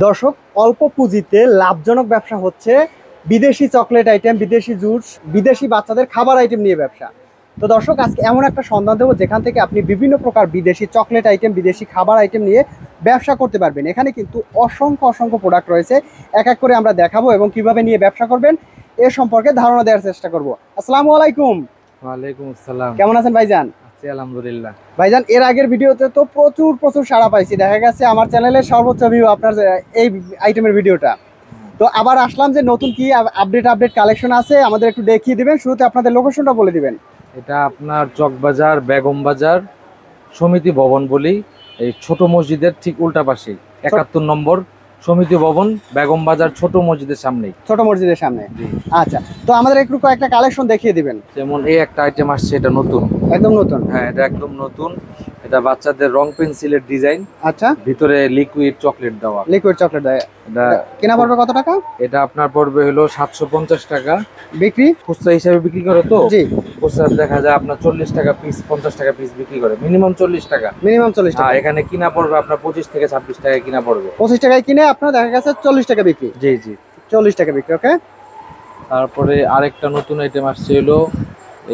দর্শক, অল্প পুঁজিতে লাভজনক ব্যবসা হচ্ছে বিদেশি চকলেট আইটেম, বিদেশি জুস, বিদেশি বাচ্চাদের খাবার আইটেম নিয়ে ব্যবসা। তো দর্শক, আজকে এমন একটা সন্ধান দেবো যেখান থেকে আপনি বিভিন্ন প্রকার বিদেশি চকলেট আইটেম, বিদেশি খাবার আইটেম নিয়ে ব্যবসা করতে পারবেন। এখানে কিন্তু অসংখ্য অসংখ্য প্রোডাক্ট রয়েছে, এক এক করে আমরা দেখাবো এবং কিভাবে নিয়ে ব্যবসা করবেন এ সম্পর্কে ধারণা দেওয়ার চেষ্টা করব। আসসালামু আলাইকুম। ওয়ালাইকুম আসসালাম। কেমন আছেন ভাইজান? আছি আলহামদুলিল্লাহ। ভাইজান, এর আগের ভিডিওতে তো প্রচুর সাড়া পাইছি, দেখা গেছে আমার চ্যানেলের সর্বোচ্চ ভিউ আপনার এই আইটেমের ভিডিওটা। তো আবার আসলাম যে নতুন কি আপডেট কালেকশন আছে আমাদের একটু দেখিয়ে দিবেন। শুরুতে আপনাদের লোকেশনটা বলে দিবেন। এটা আপনার চকবাজার, বেগম বাজার, সমিতি ভবন বলি, এই ছোট মসজিদের ঠিক উল্টা পাশে 71 নম্বর সমিতি ভবন, বেগম বাজার ছোট মসজিদের সামনেই। ছোট মসজিদের সামনে। আচ্ছা, তো আমাদের একটু কয়েকটা কালেকশন দেখিয়ে দিবেন। যেমন এই একটা আইটেম আসছে, এটা নতুন, একদম নতুন। হ্যাঁ এটা একদম নতুন। এটা বাচ্চাদের রং পেন্সিলের ডিজাইন, আচ্ছা, ভিতরে লিকুইড চকলেট দেওয়া। লিকুইড চকলেট দেয়। এটা কেনা পড়বে কত টাকা? এটা আপনার পড়বে হলো 750 টাকা। বিক্রি খুচরা হিসাবে বিক্রি করে তো? জি। খুচরা দেখা যায় আপনার 40 টাকা পিস, 50 টাকা পিস বিক্রি করে, মিনিমাম 40 টাকা। মিনিমাম 40 টাকা। এখানে কিনা পড়বে আপনার 25 থেকে 26 টাকা কিনা পড়বে। 25 টাকায় কিনে আপনার দেখা গেছে 40 টাকা বিক্রি। জি জি, 40 টাকা বিক্রি। ওকে। তারপরে আরেকটা নতুন আইটেম আসছে হলো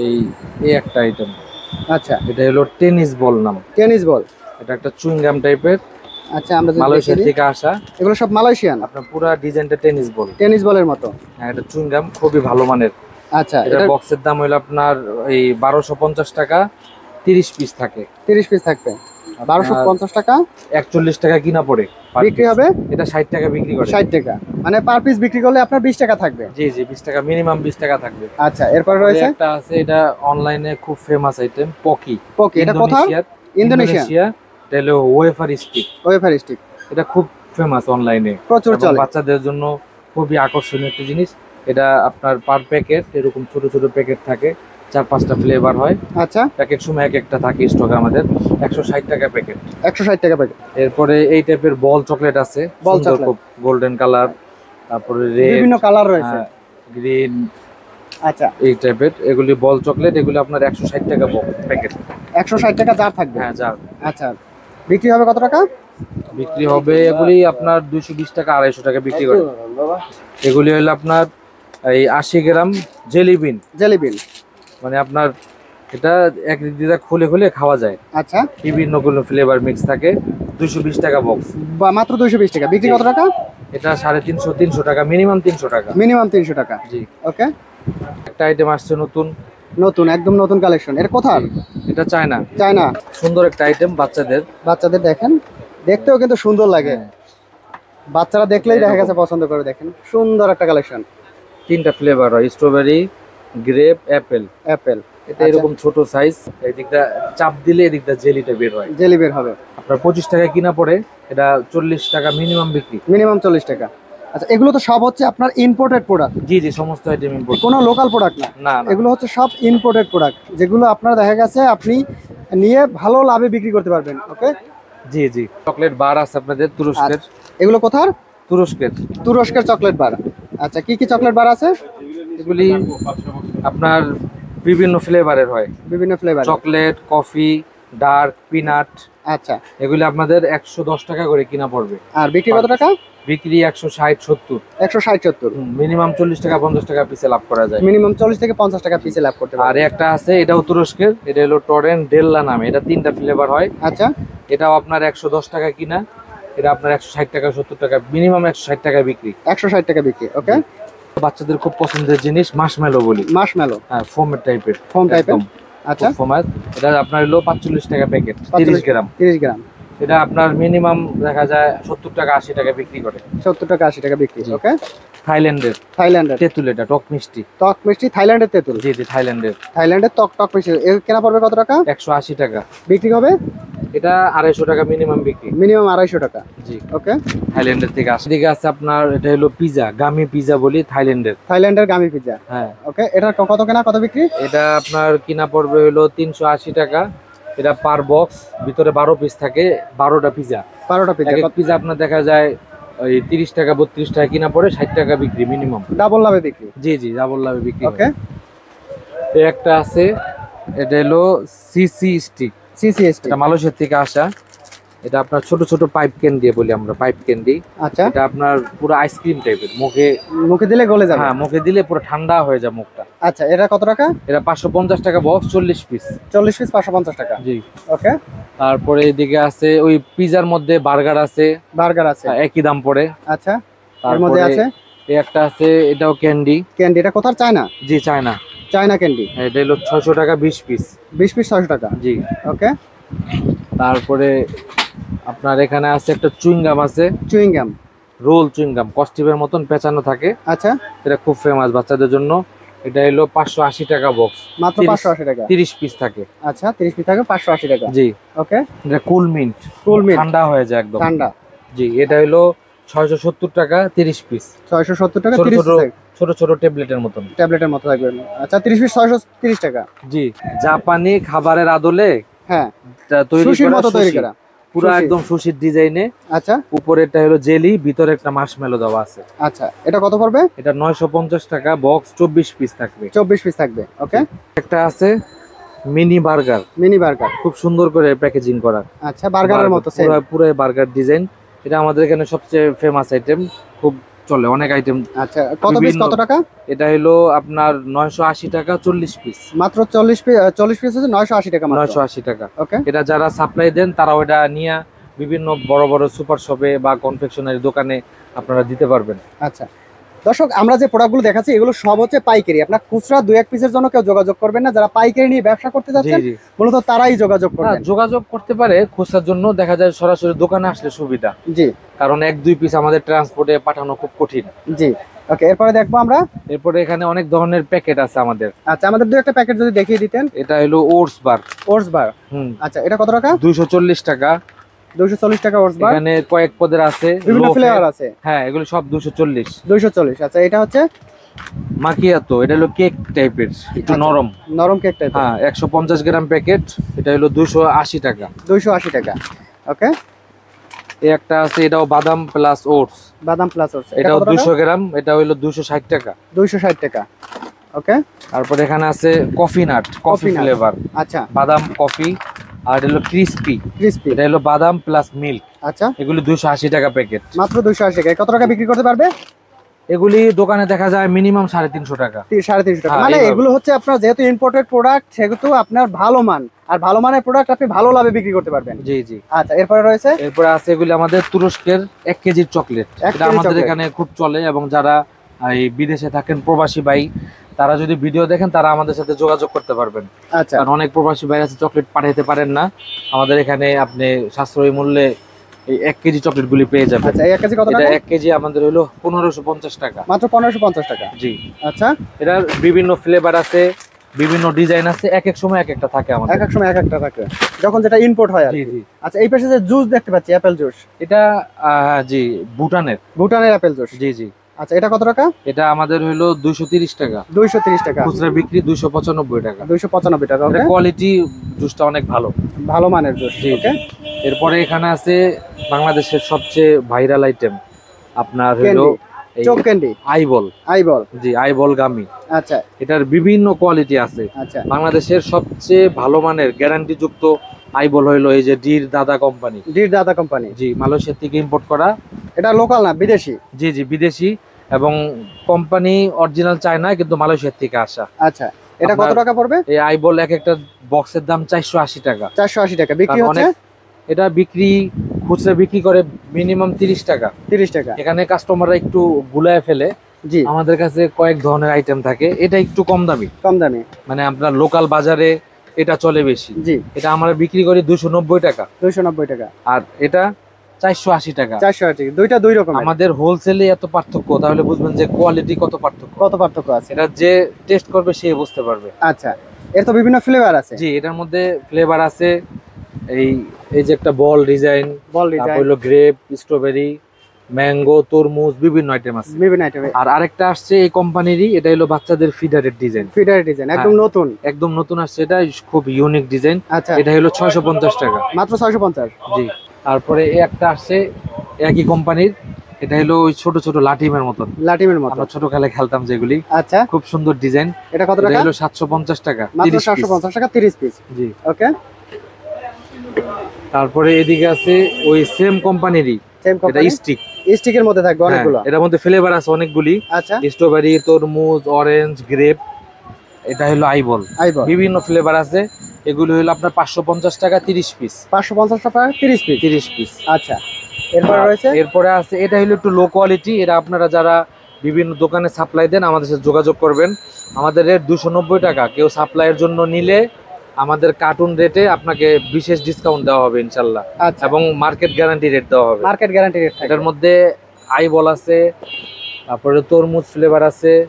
এই একটা আইটেম। আচ্ছা, এটা হলো টেনিস বল নাম। Tennis ball. এটা একটা চুইংগাম টাইপের। আচ্ছা, আমরা মালয়েশিয়া থেকে আসা। এগুলো সব মালয়েশিয়ান। আপনার পুরো ডিজাইনটা টেনিস বল, টেনিস বলের মতো। হ্যাঁ এটা চুইংগাম, খুবই ভালো মানের। আচ্ছা, এটা বক্সের দাম হলো আপনার এই 1250 টাকা, 30 পিস থাকে। 30 পিস থাকবে 1250 টাকা। 41 টাকা কিনা পড়ে, বিক্রি হবে এটা 60 টাকা বিক্রি করে। 60 টাকা, মানে পার পিস বিক্রি করলে আপনার 20 টাকা থাকবে। জি জি, 20 টাকা, মিনিমাম 20 টাকা থাকবে। আচ্ছা, এরপর রয়েছে একটা আছে, এটা অনলাইনে খুব ফেমাস আইটেম, পকি। পকি, এটা কোথায়? ইন্দোনেশিয়া। এটা হলো ওয়েফার স্টিক। ওয়েফার স্টিক, এটা খুব ফেমাস অনলাইনে, প্রচুর চলে। বাচ্চাদের জন্য খুবই আকর্ষণীয় একটা জিনিস। এটা আপনার পার প্যাকেট এরকম ছোট ছোট প্যাকেট থাকে, 4-5টা ফ্লেভার হয়। আচ্ছা, এক এক সময় এক একটা থাকে স্টক আমাদের। 160 টাকা প্যাকেট। 160 টাকা প্যাকেট। এরপরে এই টাইপের বল চকলেট আছে, বল সুন্দর চকলেট, খুব, গোল্ডেন কালার, তারপরে রেড, বিভিন্ন কালার রয়েছে, গ্রিন। আচ্ছা, এই টাইপের এগুলি বল চকলেট, এগুলি আপনার 160 টাকা প্যাকেট। 160 টাকা জার থাকবে। হ্যাঁ জার। আচ্ছা, বিক্রি হবে কত টাকা? বিক্রি হবে এগুলি আপনার 220 টাকা, 250 টাকা বিক্রি করে। এগুলি হলো আপনার এই 80 গ্রাম জেলিবিন। জেলিবিন মানে আপনার এটা এক দিদা খুলে খুলে খাওয়া যায়। আচ্ছা, বিভিন্ন কোনো ফ্লেভার মিক্স থাকে। 220 টাকা বক্স, বা মাত্র 220 টাকা। বিক্রি কত টাকা? এটা 350 টাকা, মিনিমাম 300 টাকা। মিনিমাম 300 টাকা। জি। ওকে। একটা আইটেম আসছে নতুন, নতুন, একদম নতুন কালেকশন। এটা কোথায়? এটা চায়না। চায়না। সুন্দর একটা আইটেম বাচ্চাদের। বাচ্চাদের দেখেন, দেখতেও কিন্তু সুন্দর লাগে। হ্যাঁ। বাচ্চারা দেখলেই দেখা গেছে পছন্দ করে। দেখেন সুন্দর একটা কালেকশন। 3টা ফ্লেভার হয়, স্ট্রবেরি, গ্রেপ, অ্যাপেল। অ্যাপেল। এটা এরকম ছোট সাইজ, এই দিকটা চাপ দিলে এই দিকটা জেলিটা বের হয়। জেলি বের হবে। আপনার 25 টাকা কিনা পড়ে, এটা 40 টাকা মিনিমাম বিক্রি। মিনিমাম 40 টাকা। আচ্ছা, এগুলো তো সব হচ্ছে আপনার ইম্পোর্টেড প্রোডাক্ট। জি জি, সমস্ত আইটেম ইম্পোর্ট, কোনো লোকাল প্রোডাক্ট না। না না, এগুলো হচ্ছে সব ইম্পোর্টেড প্রোডাক্ট, যেগুলো আপনার দেখা গেছে আপনি নিয়ে ভালো লাভে বিক্রি করতে পারবেন। ওকে। জি জি। চকলেট বার আছে আপনাদের তুরস্কের। এগুলো কোথার? তুরস্কের। তুরস্কের চকলেট বার। আচ্ছা, কি কি চকলেট বার আছে? এগুলি আপনার বিভিন্ন ফ্লেভারের হয়, বিভিন্ন flavour. Chocolate, coffee, dark, peanut. আচ্ছা, এগুলি আপনাদের 110 টাকা করে কিনা পড়বে। আর বিক্রি কত টাকা? বিক্রি 160-70। 160-70। মিনিমাম 40 টাকা 50 টাকা পিসে লাভ করা যায়। মিনিমাম 40 থেকে 50 টাকা পিসে লাভ করতে আর পারবেন। একটা আছে, এটাও তুরস্কের, এটা হলো টরেন ডেল্লা নামে। এটা 3টা ফ্লেভার হয়। আচ্ছা, এটাও আপনার 110 টাকা কিনা, এটা আপনার 160 টাকা 70 টাকা, মিনিমাম 160 টাকা বিক্রি। 160 টাকা বিক্রি। ওকে। বাচ্চাদের খুব পছন্দের জিনিস মাশমেলো বলি। মার্শমেলো। হ্যাঁ, ফোমের টাইপের। ফোম টাইপের। আচ্ছা, ফোমার। এটা আপনার হলো 45 টাকা প্যাকেট, 30 গ্রাম। 30 গ্রাম। এটা আপনার মিনিমাম দেখা যায় 70 টাকা 80 টাকা বিক্রি করে। 70 টাকা 80 টাকা বিক্রি। ওকে। থাইল্যান্ডের থাইল্যান্ডের তেঁতুল, এটা টক মিষ্টি। টক মিষ্টি, থাইল্যান্ডের তেঁতুল। জি জি, থাইল্যান্ডের। থাইল্যান্ডের টক মিষ্টি। এর কেনা পড়বে কত টাকা? 180 টাকা বিক্রি হবে। এটা 250 টাকা মিনিমাম বিক্রি। মিনিমাম 250 টাকা। জি। ওকে। থাইল্যান্ডের থেকে আসে। এদিকে আছে আপনার, এটা হলো পিজা, গামি পিজা বলি, থাইল্যান্ডের। থাইল্যান্ডের গামি পিৎজা। হ্যাঁ। ওকে। এটা কত কেনা, কত বিক্রি? এটা আপনার কিনা পড়বে হলো 380 টাকা। এটা পার বক্স, ভিতরে 12 পিস থাকে, 12টা পিজা। 12টা পিৎজা। এক পিজা আপনার দেখা যায় ওই 30 টাকা 32 টাকা কিনা পড়ে, 60 টাকা বিক্রি মিনিমাম। ডাবল লাভে বিক্রি। জি জি, ডাবল লাভে বিক্রি। ওকে। এই একটা আছে, এটা হলো সিসি স্টিক। সিসিএসটি। এটা মালয়েশিয়া থেকে আসা। এটা আপনার ছোট ছোট পাইপ ক্যান্ডি বলি আমরা, পাইপ ক্যান্ডি। আচ্ছা, এটা আপনার পুরো আইসক্রিম টাইপের, মুখে মুখে দিলে গলে যাবে। হ্যাঁ মুখে দিলে পুরো ঠান্ডা হয়ে যায় মুখটা। আচ্ছা, এটা কত টাকা? এটা 550 টাকা বক্স, 40 পিস। 40 পিস 550 টাকা। জি। ওকে। তারপরে এদিকে আছে ওই পিজার মধ্যে বার্গার আছে, বার্গার আছে, একই দাম পড়ে। আচ্ছা, এর তারপরে মধ্যে আছে এই একটা আছে, এটাও ক্যান্ডি। ক্যান্ডি, এটা কোথার? চায়না? জি চায়না। China candy. এটা হলো 600 টাকা 20 পিস। 20 পিস 600 টাকা। জি। ওকে। তারপরে আপনার এখানে আছে একটা চুইংগাম আছে, চুইং গাম, রোল চুইংগাম, কস্টিপের মতন পেঁচানো থাকে। আচ্ছা, এটা খুব ফেমাস বাচ্চাদের জন্য। এটা হলো 580 টাকা বক্স, মাত্র 580 টাকা। 30 পিস থাকে। আচ্ছা, 30 পিস থাকে 580 টাকা। জি। ওকে। এটা কুল মিন্ট, কুল মিন্ট, ঠান্ডা হয়ে যায় একদম ঠান্ডা। জি। এটা হলো 670 টাকা 30 পিস, 670 টাকা ছোট 30 ছোট পিস, ছোট ছোট ট্যাবলেটের মতন, ট্যাবলেটের মতো থাকবে। আচ্ছা, 30 পিস 630 টাকা। জি। জাপানি খাবারের আদলে হ্যাঁ, তৈরি সুশির করা মতো তৈরি সুশি। করা পুরো সুশি। একদম সুশির ডিজাইনে। আচ্ছা, উপরেরটা হলো জেলি, ভিতরে একটা মার্শমেলো দেওয়া আছে। আচ্ছা, এটা কত পড়বে? এটা 950 টাকা বক্স, 24 পিস থাকবে। 24 পিস থাকবে। ওকে। একটা আছে মিনি বার্গার, মিনি বার্গার, খুব সুন্দর করে প্যাকেজিং করা। আচ্ছা, বার্গারের মতো সেম। পুরো পুরো বার্গার ডিজাইন। এটা আমাদের এখানে সবচেয়ে ফেমাস আইটেম, খুব চলে, অনেক আইটেম। আচ্ছা, কত পিস কত টাকা? এটা হলো আপনার 980 টাকা 40 পিস। মাত্র 40 পিস, 40 পিস হচ্ছে 980 টাকা মাত্র। 980 টাকা। ওকে। এটা যারা সাপ্লাই দেন তারা ওটা নিয়ে বিভিন্ন বড় বড় সুপার শপে বা কনফেকশনারি দোকানে আপনারা দিতে পারবেন। আচ্ছা দর্শক, আমরা যে প্রোডাক্টগুলো দেখাচ্ছি এগুলো সব হচ্ছে পাইকারি। আপনার খুচরা 2-1 পিসের জন্য কেউ যোগাযোগ করবেন না। যারা পাইকারি নিয়ে ব্যবসা করতে জি যাচ্ছেন জি। মূলত তারাই যোগাযোগ করবেন। যোগাযোগ করতে পারে, খুচরার জন্য দেখা যায় সরাসরি দোকানে আসলে সুবিধা, জি, কারণ 1-2 পিস আমাদের ট্রান্সপোর্টে পাঠানো খুব কঠিন। জি। ওকে, এরপরে দেখবো আমরা। এরপরে এখানে অনেক ধরনের প্যাকেট আছে আমাদের। আচ্ছা, আমাদের 2-1টা প্যাকেট যদি দেখিয়ে দিতেন। এটা হলো ওটস বার। ওটস বার, আচ্ছা, এটা কত টাকা? 240 টাকা। 240 টাকা ওটস বার। এখানে কয়েক পদের আছে, বিভিন্ন low ফ্লেভার fat। আছে। হ্যাঁ, এগুলো সব 240। 240। আচ্ছা, এটা হচ্ছে মাকিয়াতো, এটা হলো কেক টাইপের, একটু আচ্ছা, নরম। নরম কেক টাইপ। হ্যাঁ, 150 গ্রাম প্যাকেট। এটা হলো 280 টাকা। 280 টাকা। ওকে। এই একটা আছে, এটাও বাদাম প্লাস ওটস, বাদাম প্লাস ওটস, এটাও 200 গ্রাম। এটা হলো 260 টাকা। 260 টাকা। ওকে। তারপর এখানে আছে coffee nut, coffee Coffee nut। Flavour, আচ্ছা, বাদাম কফি। আর এটা হলো ক্রিস্পি, ক্রিসপি। এটা হলো বাদাম প্লাস মিল্ক। আচ্ছা, এগুলো 280 টাকা প্যাকেট। মাত্র 280 টাকা। কত টাকা বিক্রি করতে পারবে? এগুলি দোকানে দেখা যায় মিনিমাম 350 টাকা। 350 টাকা। হ্যাঁ, মানে এইভাবে। এগুলো হচ্ছে আপনার যেহেতু ইম্পোর্টেড প্রোডাক্ট, সেহেতু আপনার ভালো মান, আর ভালো মানের প্রোডাক্ট আপনি ভালো লাভে বিক্রি করতে পারবেন। জি জি। আচ্ছা, এরপরে রয়েছে এরপরে আছে এগুলি আমাদের তুরস্কের 1 কেজির চকলেট। 1 এটা কেজি আমাদের চকলেট। এখানে খুব চলে, এবং যারা এই বিদেশে থাকেন প্রবাসী ভাই, তারা যদি ভিডিও দেখেন তারা আমাদের সাথে যোগাযোগ করতে পারবেন। আচ্ছা, কারণ অনেক প্রবাসী ভাই আছে চকলেট পাঠাইতে পারেন না, আমাদের এখানে আপনি সাশ্রয়ী মূল্যে এই 1 কেজি চকলেট গুলি পেয়ে যাবেন। আচ্ছা, এই 1 কেজি কত এটা টাকা? 1 কেজি আমাদের হলো 1550 টাকা। মাত্র 1550 টাকা। জি। আচ্ছা, এটার বিভিন্ন ফ্লেভার আছে, বিভিন্ন ডিজাইন আছে, এক এক সময় এক একটা থাকে আমাদের। এক এক সময় এক একটা থাকে যখন যেটা ইম্পোর্ট হয় আর জি কি। জি। আচ্ছা, এই পাশে যে জুস দেখতে পাচ্ছি, অ্যাপেল জুস, এটা জি ভুটানের। ভুটানের অ্যাপেল জুস। জি জি। আচ্ছা, এটা কত টাকা? এটা আমাদের হলো 230 টাকা। 230 টাকা। খুচরা বিক্রি 295 টাকা। 295 টাকা। এটা ওকে, কোয়ালিটি, জুসটা অনেক ভালো, ভালো মানের জুস। জি। ওকে। এরপরে এখানে আছে বাংলাদেশের সবচেয়ে ভাইরাল আইটেম, আপনার হলো এই চোক ক্যান্ডি, আইবল। আইবল। জি, আইবল গামি। আচ্ছা, এটার বিভিন্ন কোয়ালিটি আছে। আচ্ছা, বাংলাদেশের সবচেয়ে ভালো মানের গ্যারান্টি যুক্ত আইবল হইলো এই যে ডির দাদা কোম্পানি। ডির দাদা কোম্পানি। জি, মালয়েশিয়া থেকে ইম্পোর্ট করা। এটা লোকাল না, বিদেশি? জি জি, বিদেশি, এবং কোম্পানি অরিজিনাল চায়না, কিন্তু মালয়েশিয়া থেকে আসা। আচ্ছা, এটা কত আপনার টাকা পড়বে? এই আইবল এক একটা বক্সের দাম 480 টাকা। 480 টাকা বিক্রি কারণ হচ্ছে। এটা বিক্রি, খুচরা বিক্রি করে মিনিমাম 30 টাকা। 30 টাকা। এখানে কাস্টমাররা একটু গুলায় ফেলে। জি, আমাদের কাছে কয়েক ধরনের আইটেম থাকে, এটা একটু কম দামি, কম দামি। মানে আপনার লোকাল বাজারে এটা চলে বেশি। জি, এটা আমরা বিক্রি করি 290 টাকা, 290 টাকা। আর এটা 480 টাকা। 480 টাকা। দুইটা দুই রকম। আমাদের হোলসেলে এত পার্থক্য, তাহলে বুঝবেন যে কোয়ালিটি কত পার্থক্য। কত পার্থক্য আছে? এটা যে টেস্ট করবে সে বুঝতে পারবে। আচ্ছা, এর তো বিভিন্ন ফ্লেভার আছে। জি, এটার মধ্যে ফ্লেভার আছে, এই এই যে একটা বল ডিজাইন, বল তারপর ডিজাইন, হলো গ্রেপ, স্ট্রবেরি, ম্যাঙ্গো, তরমুজ, বিভিন্ন আইটেম আছে। বিভিন্ন আইটেম। আর আরেকটা আসছে এই কোম্পানিরই, এটা হলো বাচ্চাদের ফিডারের ডিজাইন, ফিডার ডিজাইন, একদম হ্যাঁ। নতুন। একদম নতুন আসছে, এটা খুব ইউনিক ডিজাইন। আচ্ছা, এটা হলো 650 টাকা। মাত্র 650। জি। তারপরে এই একটা আসছে একই কোম্পানির, এটা হলো ওই ছোট ছোট লাটিমের মতন, লাটিমের মতো। আমরা ছোট খেলে খেলতাম যেগুলি। আচ্ছা, খুব সুন্দর ডিজাইন। এটা কত এটা টাকা? হলো 750 টাকা, মাত্র 30 পিস। 750 টাকা, 30 পিস। জি। ওকে। তারপরে এদিকে আছে ওই সেম কোম্পানিরই, সেম এটা কোম্পানি স্টিক। স্টিকের মধ্যে থাকবে অনেকগুলো। এটার মধ্যে ফ্লেভার আছে অনেকগুলি, আচ্ছা স্ট্রবেরি, তরমুজ, অরেঞ্জ, গ্রেপ। এটা হলো আইবল, আইবল বিভিন্ন ফ্লেভার আছে। এগুলো হলো আপনার 550 টাকা 30 পিস। 550 টাকা 30 পিস। 30 পিস। আচ্ছা এরপরে রয়েছে এরপরে আছে এটা হলো একটু লো কোয়ালিটি। এটা আপনারা যারা বিভিন্ন দোকানে সাপ্লাই দেন আমাদের সাথে যোগাযোগ করবেন। আমাদের রেট 290 টাকা। কেউ সাপ্লাইয়ের জন্য নিলে আমাদের কার্টুন রেটে আপনাকে বিশেষ ডিসকাউন্ট দেওয়া হবে ইনশাল্লাহ, আচ্ছা এবং মার্কেট গ্যারান্টি রেট দেওয়া হবে। মার্কেট গ্যারান্টি রেট থাকে। এটার মধ্যে আইবল আছে, তারপরে তরমুজ ফ্লেভার আছে,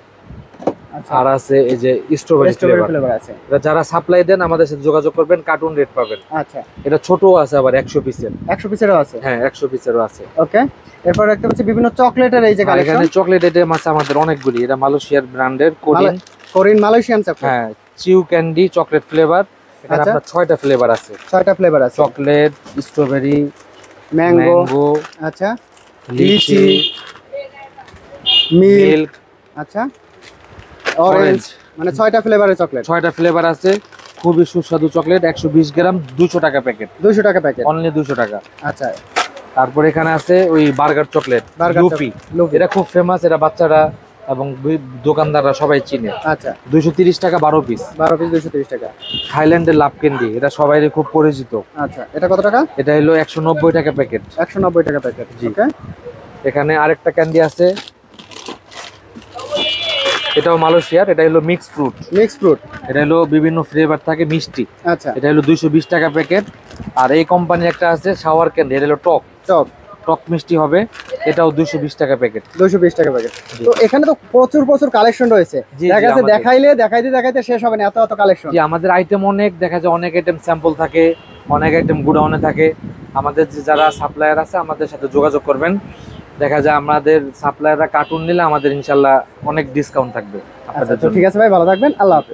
আচ্ছা আর আছে এই যে স্ট্রবেরি স্ট্রবেরি ফ্লেভার। ফ্লেভার আছে। এটা যারা সাপ্লাই দেন আমাদের সাথে যোগাযোগ করবেন, কার্টুন রেট পাবেন। আচ্ছা এটা ছোট আছে আবার 100 পিসের। 100 পিসেরও আছে। হ্যাঁ 100 পিসেরও আছে। ওকে এরপর দেখতে পাচ্ছি বিভিন্ন চকলেটের এই যে আর কালেকশন। এখানে চকলেট আইটেম আছে আমাদের অনেকগুলি। এটা মালয়েশিয়ার ব্র্যান্ডের কোরিন কোরিয়ান মালয়েশিয়ান চকলেট। হ্যাঁ চিউ ক্যান্ডি চকলেট ফ্লেভার। এখানে আচ্ছা। আপনার 6টা ফ্লেভার আছে। 6টা ফ্লেভার আছে। চকলেট, স্ট্রবেরি, ম্যাঙ্গো, ম্যাঙ্গো, আচ্ছা লিচি, লিচি, মিল্ক, মিল্ক, আচ্ছা অরেঞ্জ, মানে 6টা ফ্লেভারের চকলেট। 6টা ফ্লেভার আছে। খুবই সুস্বাদু চকলেট, 120 গ্রাম, 200 টাকা প্যাকেট। 200 টাকা প্যাকেট। অনলি 200 টাকা। আচ্ছা তারপর এখানে আছে ওই burger chocolate, burger loopy. Loopy. এটা খুব ফেমাস, এটা বাচ্চারা এবং দোকানদাররা সবাই চিনে। আচ্ছা 230 টাকা 12 পিস। 12 পিস 230 টাকা। থাইল্যান্ডের লাভ ক্যান্ডি, এটা সবাই খুব পরিচিত। আচ্ছা এটা কত টাকা? এটা হলো 190 টাকা প্যাকেট। 190 টাকা প্যাকেট। জি। ওকে এখানে আরেকটা ক্যান্ডি আছে, এটাও মালয়েশিয়ার। এটা হলো মিক্স ফ্রুট। Mix fruit. এটা হলো বিভিন্ন ফ্লেভার থাকে, মিষ্টি। আচ্ছা এটা হলো 220 টাকা প্যাকেট। আর এই কোম্পানির একটা আছে শাওয়ার ক্যান্ডি, এটা হলো টক টক টক মিষ্টি হবে। এটাও 220 টাকা প্যাকেট। 220 টাকা প্যাকেট। জি। তো এখানে তো প্রচুর প্রচুর কালেকশন রয়েছে। জি, দেখা যাচ্ছে আমাদের- দেখাইতে দেখাইতে শেষ হবে না, এত এত কালেকশন। জি, আমাদের আইটেম অনেক, দেখা যায় অনেক আইটেম স্যাম্পল থাকে, অনেক আইটেম গুডাউনে থাকে। আমাদের যে যারা সাপ্লায়ার আছে আমাদের সাথে যোগাযোগ করবেন। দেখা যায় আমাদের সাপ্লায়াররা কার্টুন নিলে আমাদের ইনশাল্লাহ অনেক ডিসকাউন্ট থাকবে আচ্ছা আপনাদের তো জন্য। ঠিক আছে ভাই, ভালো থাকবেন, আল্লাহ হাফেজ।